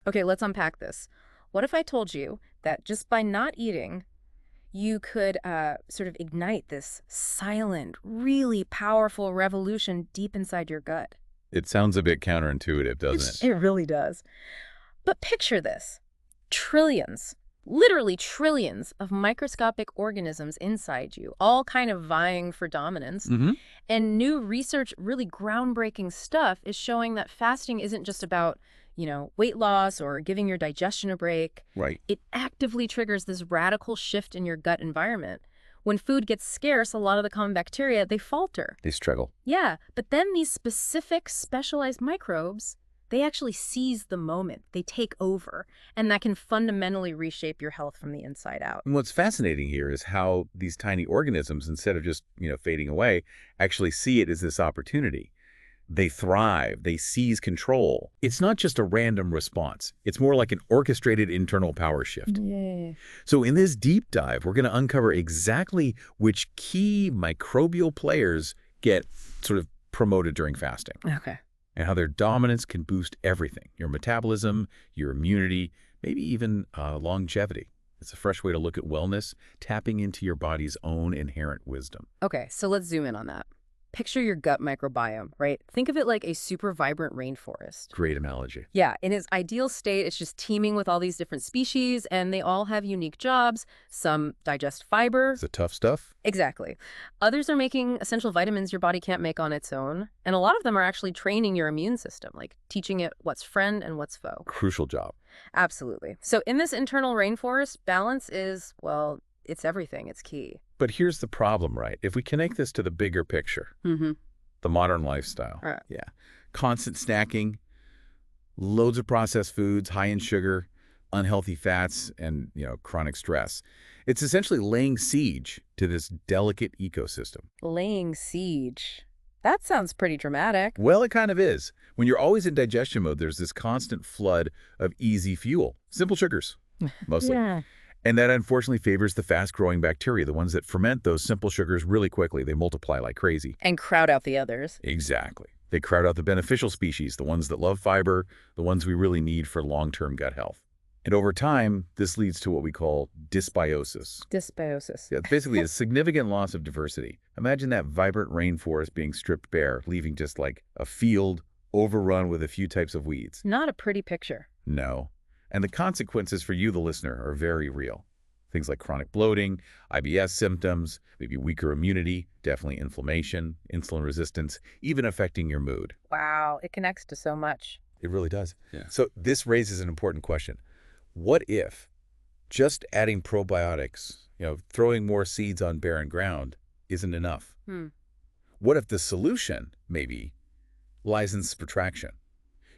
Okay, let's unpack this. What if I told you that just by not eating, you could sort of ignite this silent, really powerful revolution deep inside your gut? It sounds a bit counterintuitive, doesn't it? It really does. But picture this. Trillions, literally trillions of microscopic organisms inside you, all kind of vying for dominance. Mm-hmm. And new research, really groundbreaking stuff, is showing that fasting isn't just about, weight loss or giving your digestion a break. Right. It actively triggers this radical shift in your gut environment. When food gets scarce, a lot of the common bacteria, they falter. They struggle. Yeah, but then these specific specialized microbes, they actually seize the moment. They take over, and that can fundamentally reshape your health from the inside out. And what's fascinating here is how these tiny organisms, instead of just, fading away, actually see it as this opportunity. They thrive. They seize control. It's not just a random response. It's more like an orchestrated internal power shift. Yeah. So in this deep dive, we're going to uncover exactly which key microbial players get sort of promoted during fasting Okay. and how their dominance can boost everything: your metabolism, your immunity, maybe even longevity. It's a fresh way to look at wellness, tapping into your body's own inherent wisdom. Okay, so let's zoom in on that. Picture your gut microbiome, right? Think of it like a super vibrant rainforest. Great analogy. Yeah, in its ideal state, it's just teeming with all these different species, and they all have unique jobs. Some digest fiber. It's the tough stuff. Exactly. Others are making essential vitamins your body can't make on its own. And a lot of them are actually training your immune system, like teaching it what's friend and what's foe. Crucial job. Absolutely. So in this internal rainforest, balance is, well, it's everything. It's key. But here's the problem, right? If we connect this to the bigger picture, Mm-hmm. the modern lifestyle. Right. Yeah. Constant snacking, loads of processed foods, high in sugar, unhealthy fats, and, chronic stress. It's essentially laying siege to this delicate ecosystem. Laying siege. That sounds pretty dramatic. Well, it kind of is. When you're always in digestion mode, there's this constant flood of easy fuel, simple sugars, mostly. Yeah. And that unfortunately favors the fast-growing bacteria, the ones that ferment those simple sugars really quickly. They multiply like crazy. And crowd out the others. Exactly. They crowd out the beneficial species, the ones that love fiber, the ones we really need for long-term gut health. And over time, this leads to what we call dysbiosis. Dysbiosis. Yeah, it's basically a significant loss of diversity. Imagine that vibrant rainforest being stripped bare, leaving just like a field overrun with a few types of weeds. Not a pretty picture. No. And the consequences for you, the listener, are very real. Things like chronic bloating, IBS symptoms, maybe weaker immunity, definitely inflammation, insulin resistance, even affecting your mood. Wow, it connects to so much. It really does. Yeah. So this raises an important question. What if just adding probiotics, throwing more seeds on barren ground isn't enough? What if the solution, maybe, lies in subtraction?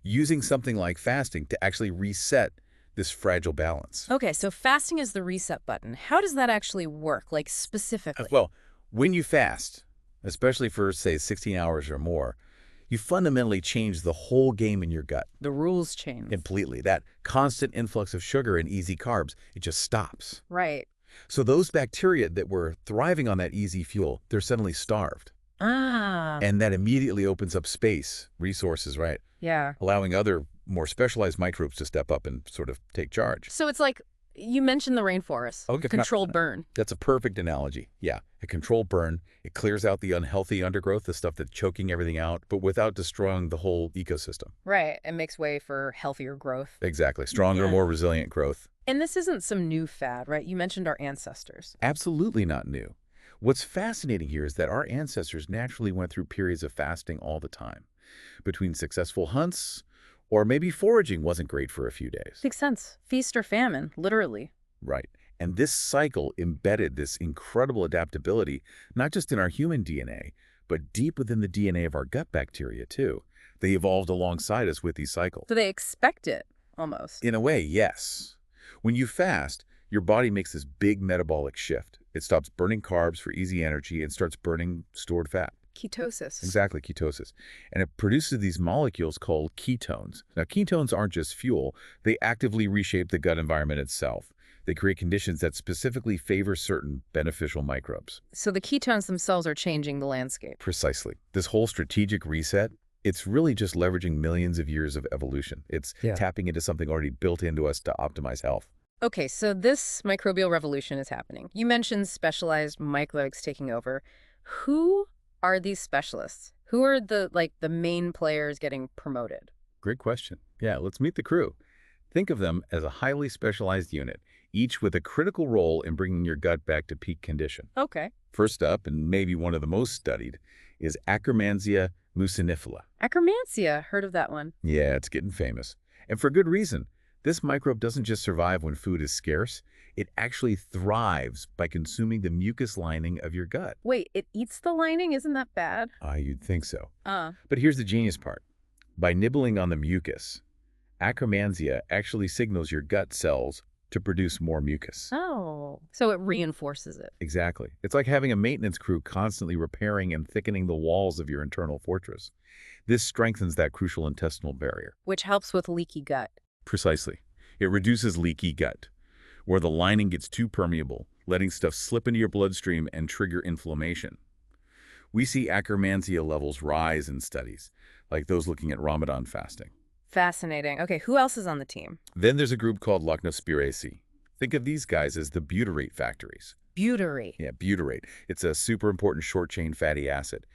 Using something like fasting to actually reset this fragile balance. Okay, so fasting is the reset button. How does that actually work, like specifically? Well, when you fast, especially for, say, 16 hours or more, you fundamentally change the whole game in your gut. The rules change. Completely. That constant influx of sugar and easy carbs, it just stops. Right. So those bacteria that were thriving on that easy fuel, they're suddenly starved. Ah. And that immediately opens up space, resources, right? Yeah. Allowing other more specialized microbes to step up and sort of take charge. So it's like, you mentioned the rainforest. Okay. Controlled burn. That's a perfect analogy. Yeah. A controlled burn. It clears out the unhealthy undergrowth, the stuff that's choking everything out, but without destroying the whole ecosystem. Right. It makes way for healthier growth. Exactly. Stronger, Yeah. more resilient growth. And this isn't some new fad, right? You mentioned our ancestors. Absolutely not new. What's fascinating here is that our ancestors naturally went through periods of fasting all the time. Between successful hunts, or maybe foraging wasn't great for a few days. Makes sense. Feast or famine, literally. Right. And this cycle embedded this incredible adaptability, not just in our human DNA, but deep within the DNA of our gut bacteria, too. They evolved alongside us with these cycles. So they expect it, almost. In a way, yes. When you fast, your body makes this big metabolic shift. It stops burning carbs for easy energy and starts burning stored fat. Ketosis. Exactly, ketosis. And it produces these molecules called ketones. Now, ketones aren't just fuel. They actively reshape the gut environment itself. They create conditions that specifically favor certain beneficial microbes. So the ketones themselves are changing the landscape. Precisely. This whole strategic reset, It's really just leveraging millions of years of evolution. It's Yeah. tapping into something already built into us to optimize health. Okay, so this microbial revolution is happening. You mentioned specialized microbes taking over. Who are these specialists? Who are the main players getting promoted? Great question. Yeah, let's meet the crew. Think of them as a highly specialized unit, each with a critical role in bringing your gut back to peak condition. Okay. First up, and maybe one of the most studied, is Akkermansia mucinifera. Akkermansia, heard of that one. Yeah, it's getting famous. And for good reason. This microbe doesn't just survive when food is scarce, it actually thrives by consuming the mucus lining of your gut. Wait, it eats the lining? Isn't that bad? You'd think so. Uh, But here's the genius part. By nibbling on the mucus, Akkermansia actually signals your gut cells to produce more mucus. oh. So it reinforces it. Exactly. It's like having a maintenance crew constantly repairing and thickening the walls of your internal fortress. This strengthens that crucial intestinal barrier. Which helps with leaky gut. Precisely. It reduces leaky gut, where the lining gets too permeable, letting stuff slip into your bloodstream and trigger inflammation. We see Akkermansia levels rise in studies, like those looking at Ramadan fasting. Fascinating. Okay, who else is on the team? Then there's a group called Lactospiraceae. Think of these guys as the butyrate factories. Butyrate. Yeah, butyrate. It's a super important short-chain fatty acid.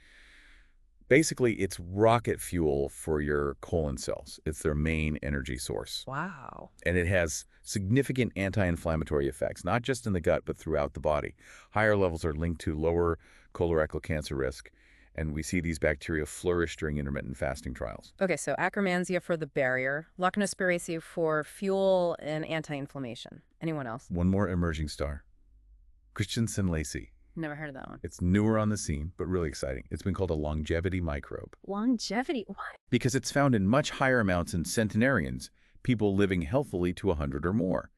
Basically, it's rocket fuel for your colon cells. It's their main energy source. Wow. And it has significant anti-inflammatory effects, not just in the gut, but throughout the body. Higher levels are linked to lower colorectal cancer risk, and we see these bacteria flourish during intermittent fasting trials. Okay, so Akkermansia for the barrier, Lactospiraceae for fuel and anti-inflammation. Anyone else? One more emerging star, Christensen-Lacey. Never heard of that one. It's newer on the scene, but really exciting. It's been called a longevity microbe Longevity? What? because it's found in much higher amounts in centenarians, people living healthily to 100 or more.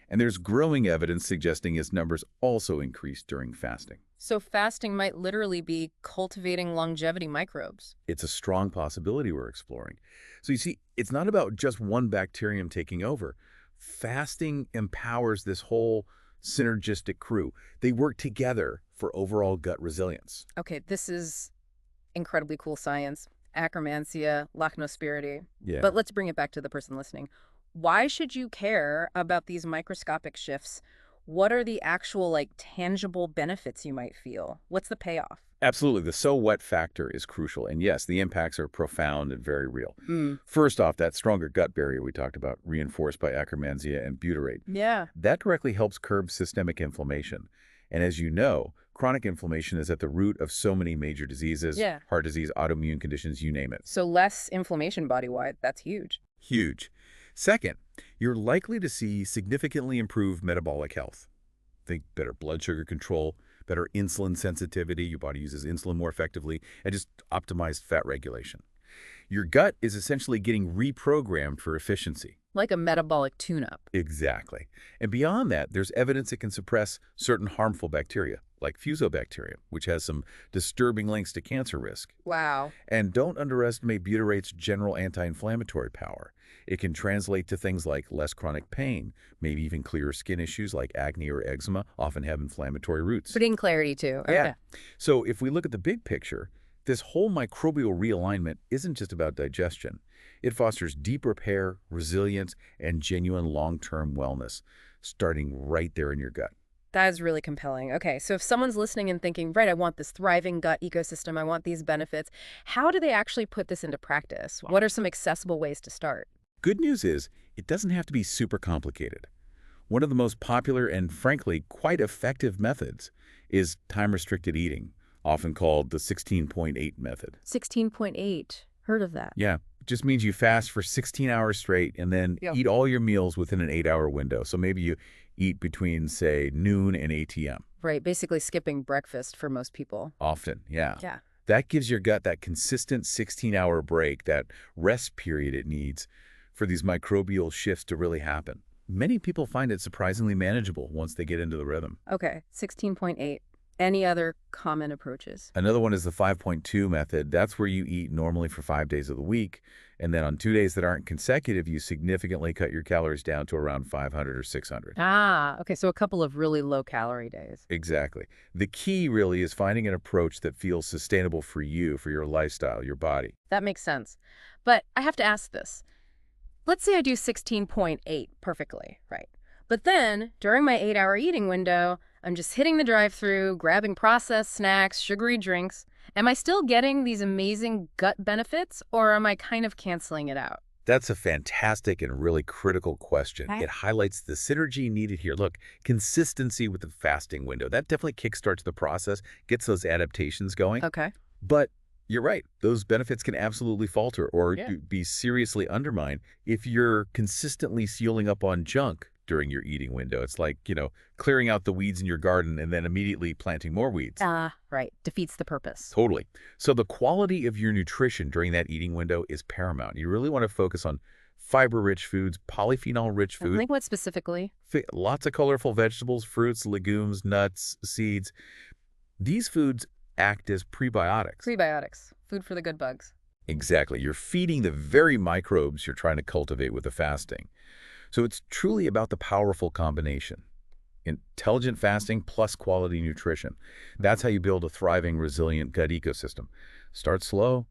And there's growing evidence suggesting its numbers also increase during fasting. So fasting might literally be cultivating longevity microbes. It's a strong possibility we're exploring. So you see, it's not about just one bacterium taking over. Fasting empowers this whole synergistic crew. They work together for overall gut resilience. Okay, this is incredibly cool science. Akkermansia, Lactospiraceae. Yeah. But let's bring it back to the person listening. Why should you care about these microscopic shifts? What are the actual, tangible benefits you might feel? What's the payoff? Absolutely. The so what factor is crucial. And yes, the impacts are profound and very real. First off, that stronger gut barrier we talked about, reinforced by Akkermansia and butyrate, Yeah. that directly helps curb systemic inflammation. And as you know, chronic inflammation is at the root of so many major diseases, Yeah. heart disease, autoimmune conditions, you name it. So less inflammation body-wide. That's huge. Huge. Second, you're likely to see significantly improved metabolic health. Think better blood sugar control, better insulin sensitivity, your body uses insulin more effectively, and just optimized fat regulation. Your gut is essentially getting reprogrammed for efficiency. Like a metabolic tune-up. Exactly. And beyond that, there's evidence it can suppress certain harmful bacteria, like Fusobacterium, which has some disturbing links to cancer risk. Wow. And don't underestimate butyrate's general anti-inflammatory power. It can translate to things like less chronic pain, maybe even clearer skin issues like acne or eczema often have inflammatory roots. Putting clarity too. Okay. Yeah. So if we look at the big picture, this whole microbial realignment isn't just about digestion. It fosters deep repair, resilience, and genuine long-term wellness, starting right there in your gut. That is really compelling. Okay, so if someone's listening and thinking, right, I want this thriving gut ecosystem, I want these benefits, how do they actually put this into practice? What are some accessible ways to start? Good news is, it doesn't have to be super complicated. One of the most popular and, frankly, quite effective methods is time-restricted eating, often called the 16.8 method. 16.8. Heard of that. Yeah, it just means you fast for 16 hours straight and then Yeah. eat all your meals within an 8-hour window. So maybe you eat between, say, noon and 8 p.m. Right, basically skipping breakfast for most people. Often, yeah. Yeah. That gives your gut that consistent 16-hour break, that rest period it needs for these microbial shifts to really happen. Many people find it surprisingly manageable once they get into the rhythm. Okay, 16.8. Any other common approaches? Another one is the 5.2 method. That's where you eat normally for 5 days of the week, and then on 2 days that aren't consecutive, you significantly cut your calories down to around 500 or 600. Ah, okay, so a couple of really low-calorie days. Exactly. The key really is finding an approach that feels sustainable for you, for your lifestyle, your body. That makes sense. But I have to ask this. Let's say I do 16.8 perfectly, right? But then, during my 8-hour eating window, I'm just hitting the drive-thru, grabbing processed snacks, sugary drinks. Am I still getting these amazing gut benefits, or am I kind of canceling it out? That's a fantastic and really critical question. Right. It highlights the synergy needed here. Look, consistency with the fasting window. That definitely kickstarts the process, gets those adaptations going. Okay. But you're right. Those benefits can absolutely falter or Yeah. be seriously undermined if you're consistently sealing up on junk during your eating window. It's like, clearing out the weeds in your garden and then immediately planting more weeds. Ah, right. Defeats the purpose. Totally. So the quality of your nutrition during that eating window is paramount. You really want to focus on fiber-rich foods, polyphenol-rich foods, Like what specifically? lots of colorful vegetables, fruits, legumes, nuts, seeds. These foods act as prebiotics. Prebiotics. Food for the good bugs. Exactly. You're feeding the very microbes you're trying to cultivate with the fasting. So it's truly about the powerful combination. Intelligent fasting plus quality nutrition. That's how you build a thriving, resilient gut ecosystem. Start slow,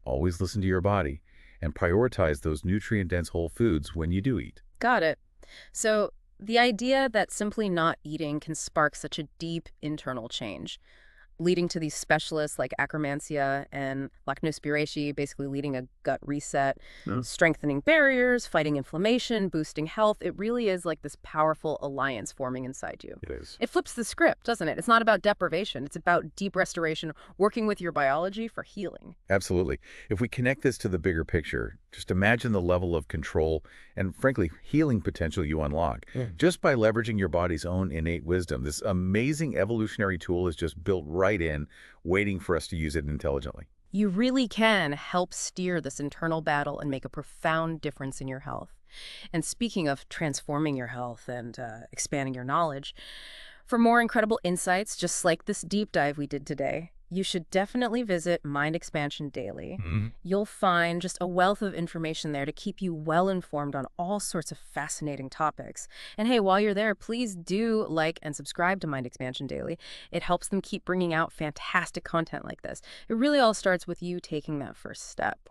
always listen to your body, and prioritize those nutrient-dense whole foods when you do eat. Got it. So the idea that simply not eating can spark such a deep internal change, leading to these specialists like Akkermansia and Lactobacillus, basically leading a gut reset, Yeah. strengthening barriers, fighting inflammation, boosting health. It really is like this powerful alliance forming inside you. It is. It flips the script, doesn't it? It's not about deprivation. It's about deep restoration, working with your biology for healing. Absolutely. If we connect this to the bigger picture, just imagine the level of control and, frankly, healing potential you unlock. Just by leveraging your body's own innate wisdom. This amazing evolutionary tool is just built right in, waiting for us to use it intelligently. You really can help steer this internal battle and make a profound difference in your health. And speaking of transforming your health and expanding your knowledge, for more incredible insights, just like this deep dive we did today, you should definitely visit Mind Expansion Daily. You'll find just a wealth of information there to keep you well informed on all sorts of fascinating topics. And hey, while you're there, please do like and subscribe to Mind Expansion Daily. It helps them keep bringing out fantastic content like this. It really all starts with you taking that first step.